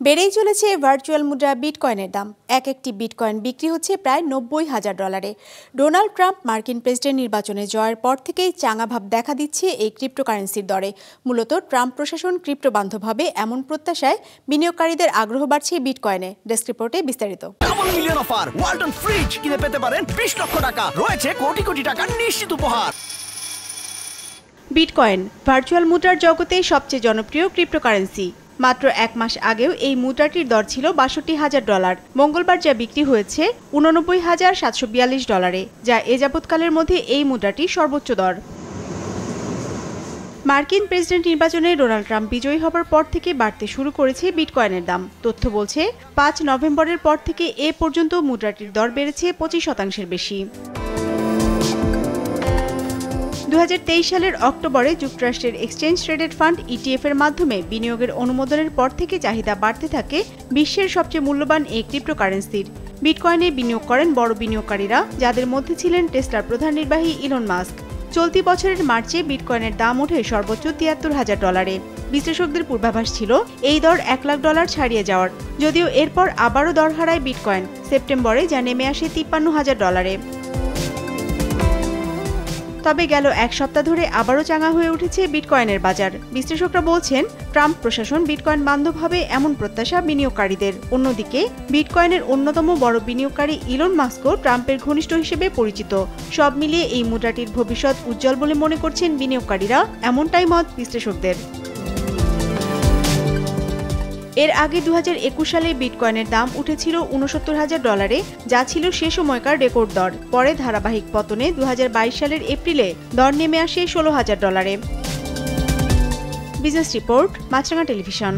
বেড়েই চলেছে ভার্চুয়াল মুদ্রা বিটকয়েনের দাম। একটি বিটকয়েন বিক্রি হচ্ছে প্রায় $90,000। ডোনাল্ড ট্রাম্প মার্কিন প্রেসিডেন্ট নির্বাচনে জয়ের পর থেকেই চাঙা ভাব দেখা দিচ্ছে এই ক্রিপ্টোকারেন্সির দরে। মূলত ট্রাম্প প্রশাসন ক্রিপ্টো বান্ধব হবে এমন প্রত্যাশায় বিনিয়োগকারীদের আগ্রহ বাড়ছে বিটকয়েনে। ডেস্ক রিপোর্টে বিস্তারিত। Double million offer, Walton fridge কিনে পেতে পারেন 20 লক্ষ টাকা, রয়েছে কোটি কোটি টাকার নিশ্চিত উপহার। বিটকয়েন ভার্চুয়াল মুদ্রার জগতে সবচেয়ে জনপ্রিয় ক্রিপ্টোকারেন্সি। মাত্র এক মাস আগেও এই মুদ্রাটির দর ছিল $62,000। মঙ্গলবার যা বিক্রি হয়েছে $89,742, যা এ যাবৎকালের মধ্যে এই মুদ্রাটির সর্বোচ্চ দর। মার্কিন প্রেসিডেন্ট নির্বাচনে ডোনাল্ড ট্রাম্প বিজয়ী হবার পর থেকে বাড়তে শুরু করেছে বিটকয়েনের দাম। তথ্য বলছে 5 নভেম্বরের পর থেকে এ পর্যন্ত মুদ্রাটির দর বেড়েছে 25% বেশি। 2023 সালের অক্টোবরে যুক্তরাষ্ট্রের এক্সচেঞ্জ ট্রেডেড ফান্ড ETF এর মাধ্যমে বিনিয়োগের অনুমোদনের পর থেকে চাহিদা বাড়তে থাকে বিশ্বের সবচেয়ে মূল্যবান এই ক্রিপ্টোকারেন্সির। বিটকয়েনে বিনিয়োগ করেন বড় বিনিয়োগকারীরা, যাদের মধ্যে ছিলেন টেসলার প্রধান নির্বাহী ইলন মাস্ক। চলতি বছরের মার্চে বিটকয়েনের দাম ওঠে সর্বোচ্চ $73,000। বিশ্লেষকদের পূর্বাভাস ছিল এই দর $1 লাখ ছাড়িয়ে যাওয়ার, যদিও এরপর আবারও দর হারায় বিটকয়েন সেপ্টেম্বরে, যা নেমে আসে $53,000। তবে গেল এক সপ্তাহ ধরে আবারও চাঙা হয়ে উঠেছে বিটকয়েনের বাজার। বিশ্লেষকরা বলছেন ট্রাম্প প্রশাসন বিটকয়েন বান্ধব হবে এমন প্রত্যাশা বিনিয়োগকারীদের। অন্যদিকে বিটকয়েনের অন্যতম বড় বিনিয়োগকারী ইলন মাস্কও ট্রাম্পের ঘনিষ্ঠ হিসেবে পরিচিত। সব মিলিয়ে এই মুদ্রাটির ভবিষ্যৎ উজ্জ্বল বলে মনে করছেন বিনিয়োগকারীরা, এমনটাই মত বিশ্লেষকদের। এর আগে 2021 সালে বিটকয়েনের দাম উঠেছিল $69,000, যা ছিল সে সময়কার রেকর্ড দর। পরে ধারাবাহিক পতনে 2022 সালের এপ্রিলে দর নেমে আসে $16,000। বিজনেস রিপোর্ট, মাছরাঙা টেলিভিশন।